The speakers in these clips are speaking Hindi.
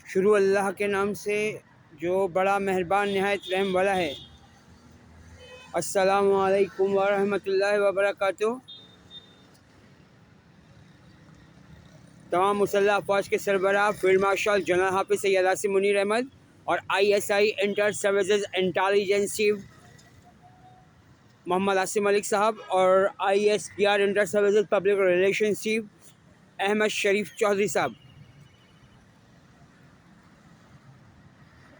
शुरू अल्लाह के नाम से जो बड़ा मेहरबान निहायत रहम वाला है। अस्सलामु अलैकुम व रहमतुल्लाहि व बरकातुहू। तमाम मुसल्लह अफवाज के सरबराह field marshal general Hafiz Syed Asim Munir Ahmed और ISI inter services intelligence chief Mohammad Asim Malik साहब और ISPR inter services public relation chief Ahmed Sharif Chaudhry साहब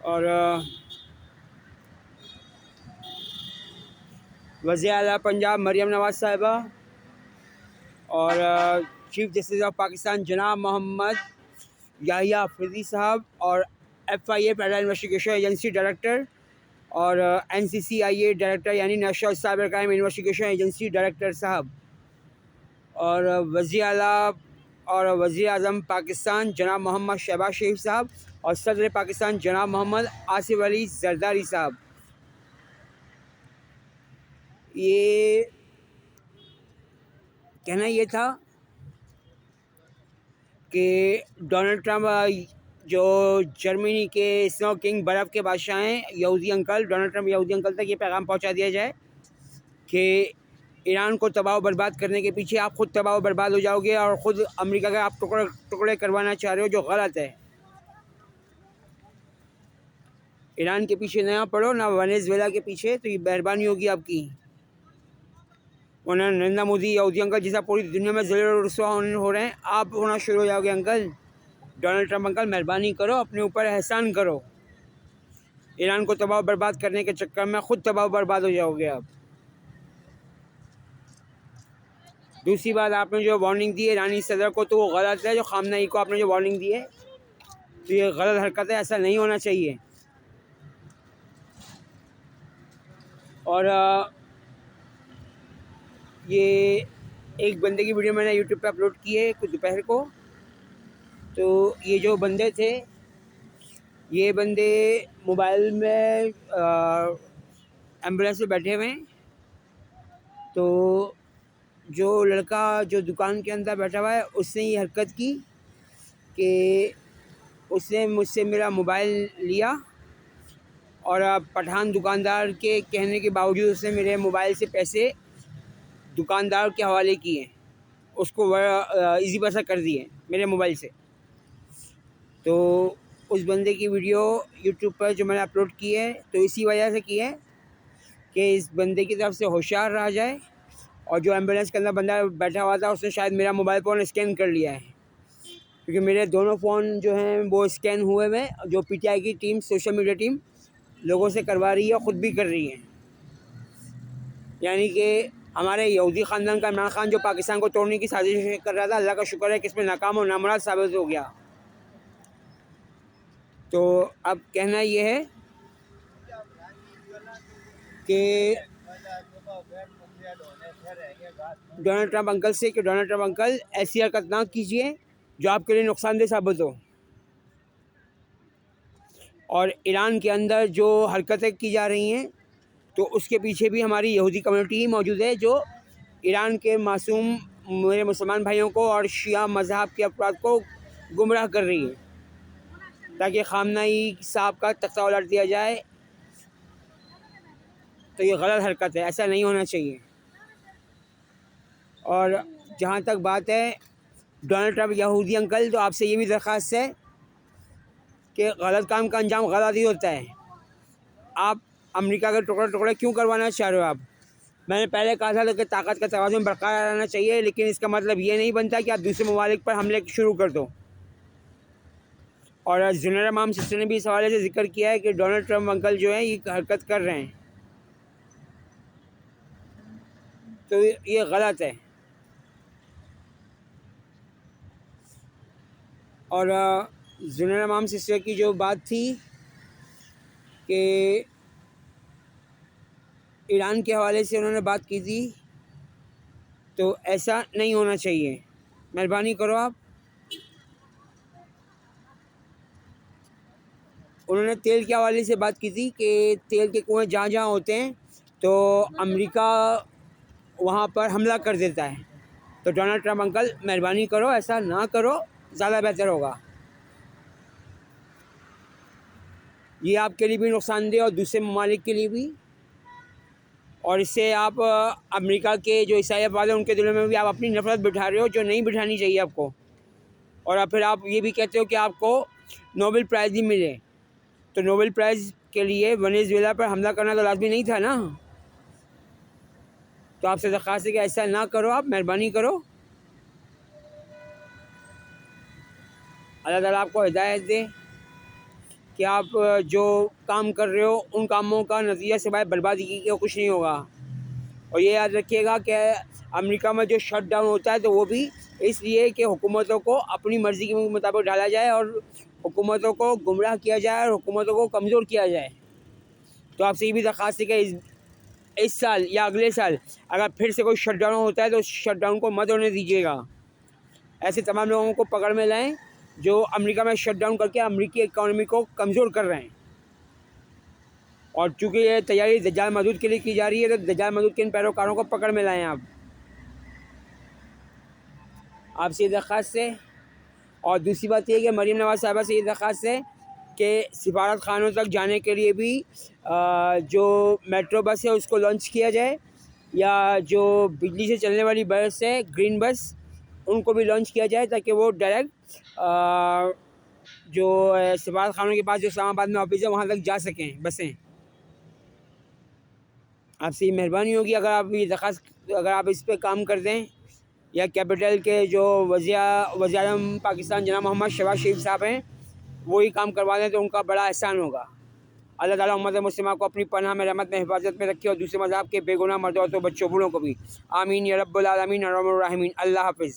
और वज़ीर आला पंजाब मरियम नवाज साहिबा और चीफ जस्टिस ऑफ पाकिस्तान जनाब मोहम्मद याहिया अफरीदी साहब और FIA federal investigation agency director और NCCIA डायरेक्टर यानी national cyber crime investigation agency director साहब और वज़ीर आला और वज़ीर आज़म पाकिस्तान जनाब मोहम्मद शहबाज शरीफ साहब और सदर पाकिस्तान जनाब मोहम्मद आसिफ अली जरदारी साहब। ये कहना ये था कि डोनाल्ड ट्रंप जो जर्मनी के स्नो किंग बर्फ़ के बादशाह हैं, यहूदी अंकल, डोनाल्ड ट्रंप यहूदी अंकल तक ये पैगाम पहुंचा दिया जाए कि ईरान को तबाह बर्बाद करने के पीछे आप ख़ुद तबाह बर्बाद हो जाओगे और ख़ुद अमेरिका का आप टुकड़े टुकड़े करवाना चाह रहे हो, जो गलत है। ईरान के पीछे ना पड़ो, ना वेनेजुएला के पीछे, तो ये मेहरबानी होगी आपकी। वरना नरेंद्र मोदी यहूदी अंकल जैसा पूरी दुनिया में ज़लील रुसवा हो रहे हैं, आप होना शुरू हो जाओगे। अंकल डोनाल्ड ट्रंप अंकल, मेहरबानी करो, अपने ऊपर एहसान करो। ईरान को तबाह बर्बाद करने के चक्कर में ख़ुद तबाह बर्बाद हो जाओगे आप। दूसरी बात, आपने जो वार्निंग दी है ईरानी सदर को, तो वो गलत है। जो खामनेई को आपने जो वार्निंग दी है, तो ये गलत हरकत है, ऐसा नहीं होना चाहिए। और ये एक बंदे की वीडियो मैंने यूट्यूब पे अपलोड की है कुछ दोपहर को। तो ये जो बंदे थे, ये बंदे मोबाइल में एम्बुलेंस में बैठे हुए हैं। तो जो लड़का जो दुकान के अंदर बैठा हुआ है, उसने ये हरकत की कि उसने मुझसे मेरा मोबाइल लिया और पठान दुकानदार के कहने के बावजूद उसने मेरे मोबाइल से पैसे दुकानदार के हवाले किए, उसको इजी पैसा कर दिए मेरे मोबाइल से। तो उस बंदे की वीडियो यूट्यूब पर जो मैंने अपलोड की है, तो इसी वजह से की है कि इस बंदे की तरफ से होशियार रहा जाए। और जो एम्बुलेंस के अंदर बंदा बैठा हुआ था, उसने शायद मेरा मोबाइल फ़ोन स्कैन कर लिया है, क्योंकि मेरे दोनों फ़ोन जो हैं वो स्कैन हुए हुए। जो PTI की टीम, सोशल मीडिया टीम लोगों से करवा रही है, ख़ुद भी कर रही है। यानी कि हमारे यहूदी ख़ानदान का इमरान खान जो पाकिस्तान को तोड़ने की साजिश कर रहा था, अल्लाह का शुक्र है कि इसमें नाकाम और नामुराद साबित हो गया। तो अब कहना ये है कि डोनाल्ड ट्रंप अंकल से कि डोनाल्ड ट्रंप अंकल, ऐसी हरकत ना कीजिए जो आपके लिए नुकसानदेह साबित हो। और ईरान के अंदर जो हरकतें की जा रही हैं, तो उसके पीछे भी हमारी यहूदी कम्युनिटी ही मौजूद है, जो ईरान के मासूम मेरे मुसलमान भाइयों को और शिया मज़हब के अफराद को गुमराह कर रही है, ताकि खामनेई साहब का तख्ता उलट दिया जाए। तो ये गलत हरकत है, ऐसा नहीं होना चाहिए। और जहाँ तक बात है डोनाल्ड ट्रंप यहूदी अंकल, तो आपसे ये भी दरख्वास्त है कि गलत काम का अंजाम गलत ही होता है। आप अमेरिका के टुकड़े टुकड़े क्यों करवाना चाह रहे हो आप? मैंने पहले कहा था कि ताकत का तवाज़ुन बरकरार रहना चाहिए, लेकिन इसका मतलब ये नहीं बनता कि आप दूसरे ममालिक पर हमले शुरू कर दो। और जुनैरा माम सिस्टर ने भी इस हवाले से जिक्र किया है कि डोनाल्ड ट्रंप अंकल जो है ये हरकत कर रहे हैं, तो ये गलत है। और जुनैरा माम सिस्टर की जो बात थी कि ईरान के हवाले से उन्होंने बात की थी, तो ऐसा नहीं होना चाहिए। मेहरबानी करो आप। उन्होंने तेल के हवाले से बात की थी कि तेल के कुएँ जहाँ जहाँ होते हैं, तो अमेरिका वहाँ पर हमला कर देता है। तो डोनाल्ड ट्रंप अंकल, मेहरबानी करो, ऐसा ना करो, ज़्यादा बेहतर होगा। ये आपके लिए भी नुकसानदेह और दूसरे ममालिक के लिए भी। और इससे आप अमेरिका के जो ईसाई वाले उनके दिलों में भी आप अपनी नफरत बिठा रहे हो, जो नहीं बिठानी चाहिए आपको। और फिर आप ये भी कहते हो कि आपको नोबेल प्राइज़ ही मिले। तो नोबेल प्राइज़ के लिए वेनेजुएला पर हमला करना तो लाजमी नहीं था ना। तो आपसे दरख्वास्त है कि ऐसा ना करो, आप मेहरबानी करो। अल्लाह ताला आपको हिदायत दे कि आप जो काम कर रहे हो उन कामों का नतीजा सिवाय बर्बादी की कुछ नहीं होगा। और ये याद रखिएगा कि अमेरिका में जो शट डाउन होता है तो वो भी इसलिए कि हुकूमतों को अपनी मर्ज़ी के मुताबिक ढाला जाए और हुकूमतों को गुमराह किया जाए और हुकूमतों को कमज़ोर किया जाए। तो आपसे ये भी दरख्वास्त है कि इस साल या अगले साल अगर फिर से कोई शट डाउन होता है तो शट डाउन को मत होने दीजिएगा। ऐसे तमाम लोगों को पकड़ में लाएं जो अमेरिका में शट डाउन करके अमेरिकी इकॉनमी को कमज़ोर कर रहे हैं। और चूँकि ये तैयारी दज्जाल मसूद के लिए की जा रही है, तो दज्जाल मसूद के इन पैरोकारों को पकड़ में लाएं आप। आपसे ये दरख्वास्त है। और दूसरी बात यह है कि मरीम नवाज़ साहिबा से ये दरख्वास्त है कि सिफारत खानों तक जाने के लिए भी जो मेट्रो बस है उसको लॉन्च किया जाए, या जो बिजली से चलने वाली बस है, ग्रीन बस, उनको भी लॉन्च किया जाए, ताकि वो डायरेक्ट जो सिफारत खानों के पास जो इस्लामाबाद में ऑफिस है वहाँ तक जा सकें बसें। आपसे ये मेहरबानी होगी अगर आप ये दरख्वास्त, अगर आप इस पर काम कर दें, या कैपिटल के जो वज़ीर-ए-आज़म पाकिस्तान जनाब मोहम्मद शहबाज शरीफ साहब हैं वो ही काम करवा दें तो उनका बड़ा एहसान होगा। अल्लाह ताला उम्मत मुस्लिमा को अपनी पनाह में, रहमत में, हिफाजत में रखे और दूसरे मज़हब के बेगुनाह मर्दों और बच्चों बूढ़ों को भी। आमीन या रब्बुल आलमीन अर्रहमानिर रहीम। अल्लाह हाफ़िज़।